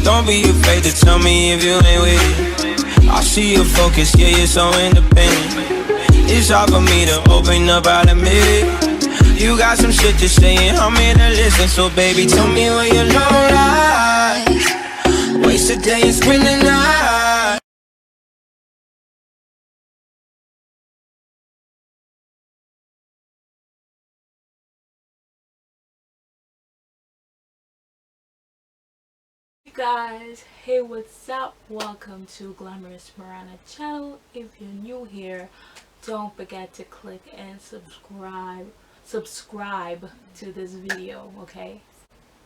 Don't be afraid to tell me if you ain't with it. I see your focus, yeah, you're so independent. It's hard for me to open up, I'll admit it. You got some shit to say and I'm here to listen. So baby, tell me where your low lies. Waste a day and spend the night. Guys, hey, what's up? Welcome to GlamorousMorana channel. If you're new here, don't forget to click and subscribe to this video, okay,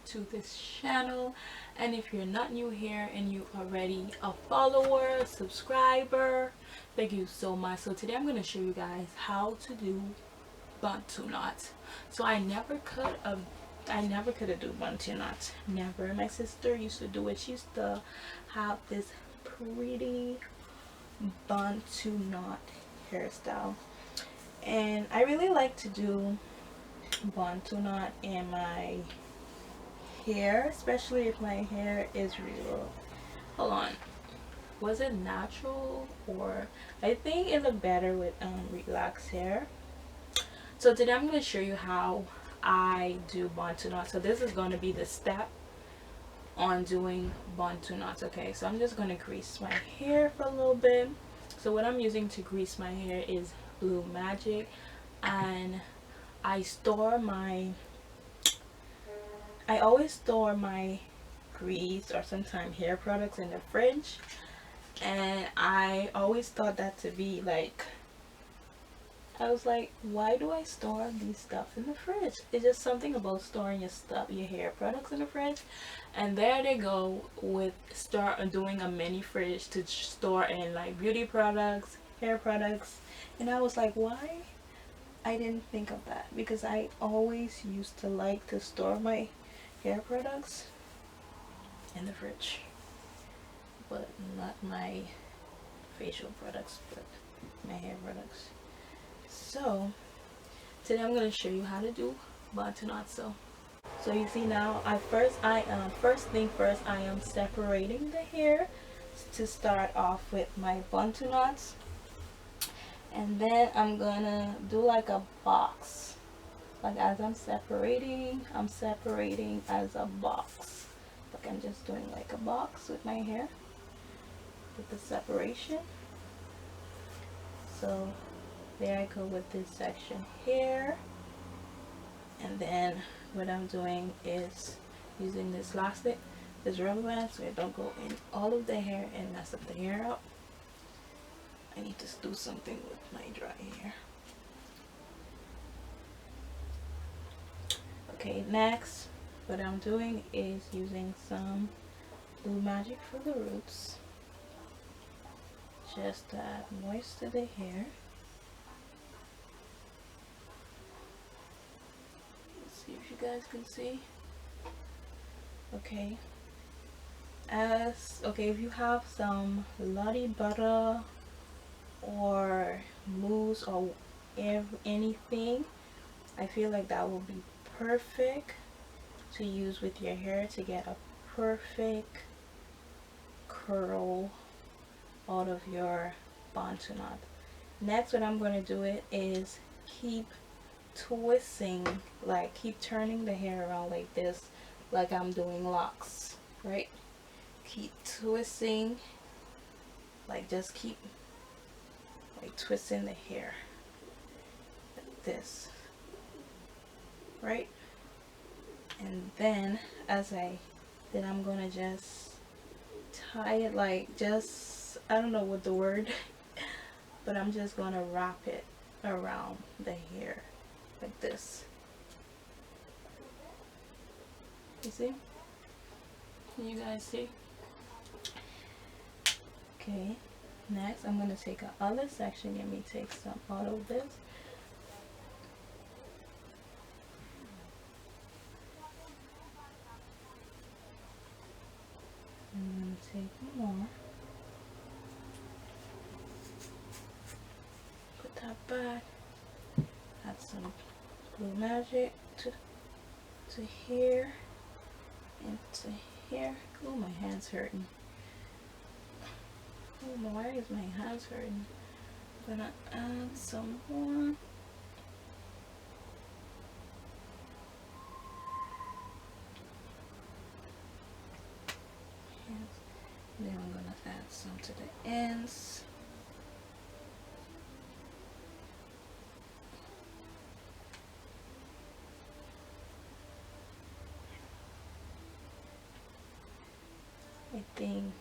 to this channel. And if you're not new here and you already a follower, subscriber, thank you so much. So today I'm going to show you guys how to do BANTU knots. So I never could do BANTU knots. Never. My sister used to do it. She used to have this pretty BANTU knot hairstyle, and I really like to do BANTU knot in my hair, especially if my hair is real. Hold on. Was it natural, or I think it looked better with relaxed hair. So today I'm going to show you how I do BANTU knots. So this is going to be the step on doing BANTU knots. Okay, so I'm just going to grease my hair for a little bit. So what I'm using to grease my hair is Blue Magic, and I always store my grease or sometimes hair products in the fridge, and I always thought that to be like, I was like, why do I store these stuff in the fridge? It's just something about storing your stuff, your hair products in the fridge. And there they go with doing a mini fridge to store in like beauty products, hair products. And I was like, why? I didn't think of that, because I always used to like to store my hair products in the fridge, but not my facial products, but my hair products. So today I'm going to show you how to do BANTU knots. So you see now, first thing first, I am separating the hair to start off with my BANTU knots, and then I'm gonna do like a box. Like as I'm separating as a box. Like I'm just doing like a box with my hair with the separation. So there I go with this section here, and then what I'm doing is using this elastic, this rubber band, so it don't go in all of the hair and mess up the hair out. I need to do something with my dry hair. Okay, next what I'm doing is using some Blue Magic for the roots, just to add moist to the hair. Let's see if you guys can see. Okay, if you have some Lottie butter or mousse or anything, I feel like that will be perfect to use with your hair to get a perfect curl out of your BANTU knot. Next, what I'm going to do is keep twisting, like keep turning the hair around like this, like I'm doing locks, right? Keep twisting, like just keep like twisting the hair like this, right? And then I'm gonna just tie it, like just, I don't know what the word but I'm just gonna wrap it around the hair like this. You see? Can you guys see? Okay, next I'm gonna take another section. Let me take some out of this. I'm gonna take more. Put that back. Add some Blue Magic to here and to here. Oh, my hand's hurting. Oh, why is my hands hurting? I'm gonna add some more. And then I'm gonna add some to the ends. I think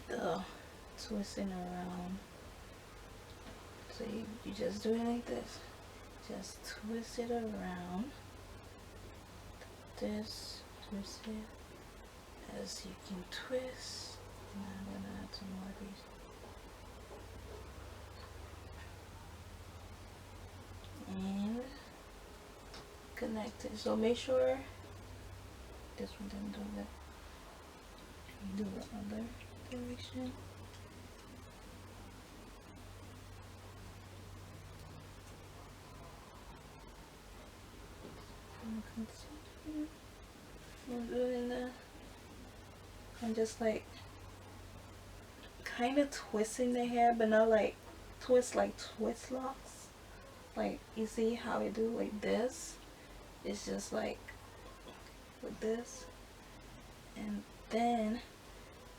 the twisting around, so you just do it like this, just twist it around this, twist it as you can twist. And I'm gonna add some more of these and connect it. So make sure this one didn't do that. Do the other direction. I'm doing that. I'm just like kind of twisting the hair, but not like twist locks. Like you see how I do like this? It's just like with this, and then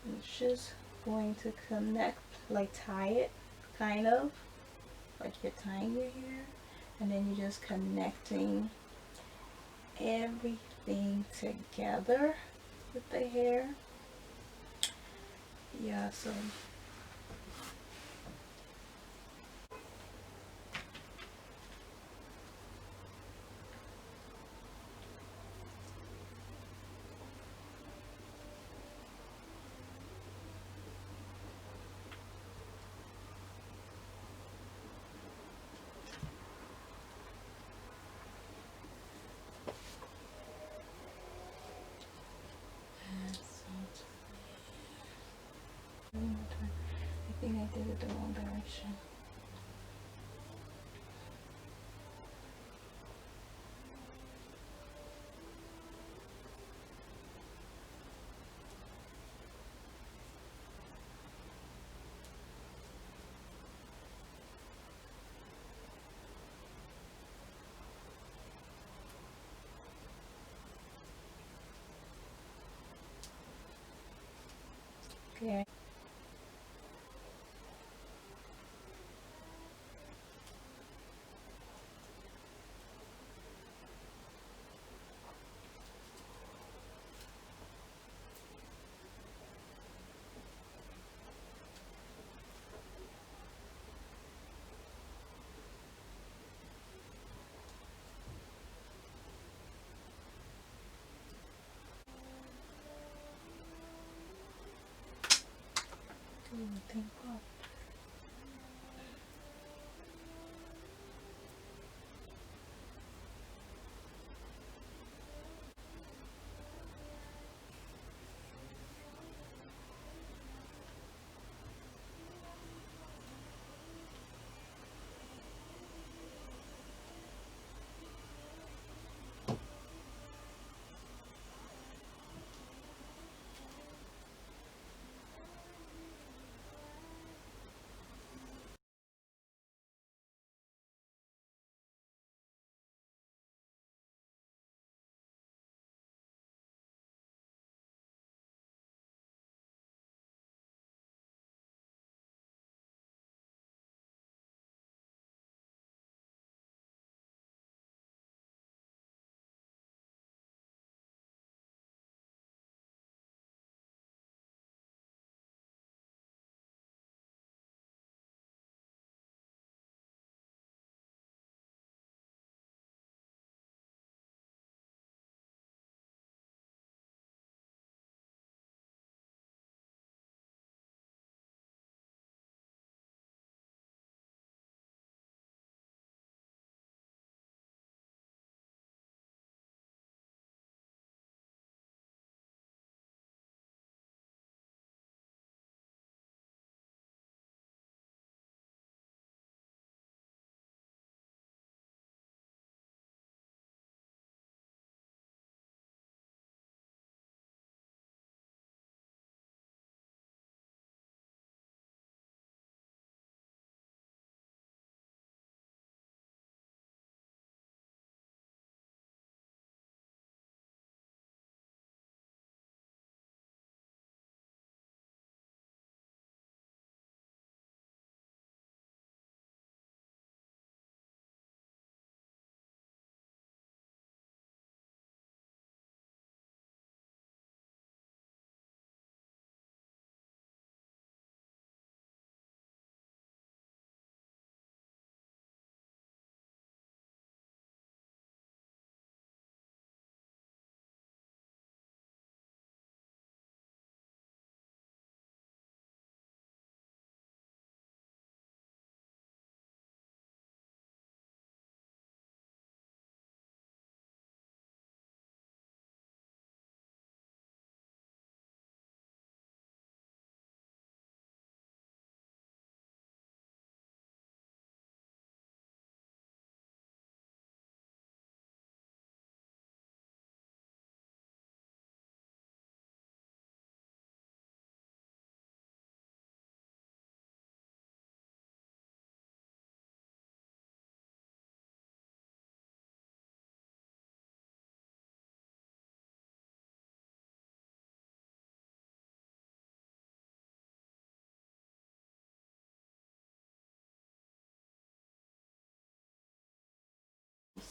I'm just going to connect, like tie it, kind of like you're tying your hair, and then you're just connecting everything together with the hair. Yeah, so I think I did it the wrong direction. Okay. Think of.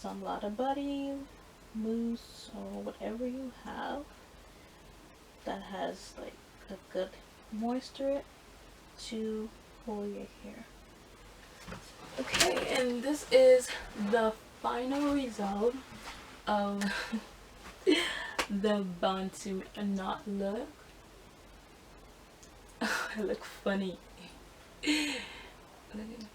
some lotta buddy, mousse, or whatever you have that has like a good moisture to hold your hair. Okay, and this is the final result of the Bantu knot look. I look funny. Look at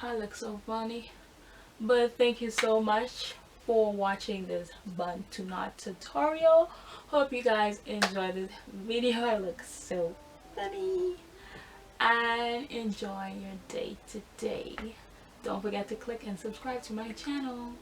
I look so funny. But thank you so much for watching this Bantu knot tutorial. Hope you guys enjoyed this video. I look so funny. And enjoy your day today. Don't forget to click and subscribe to my channel.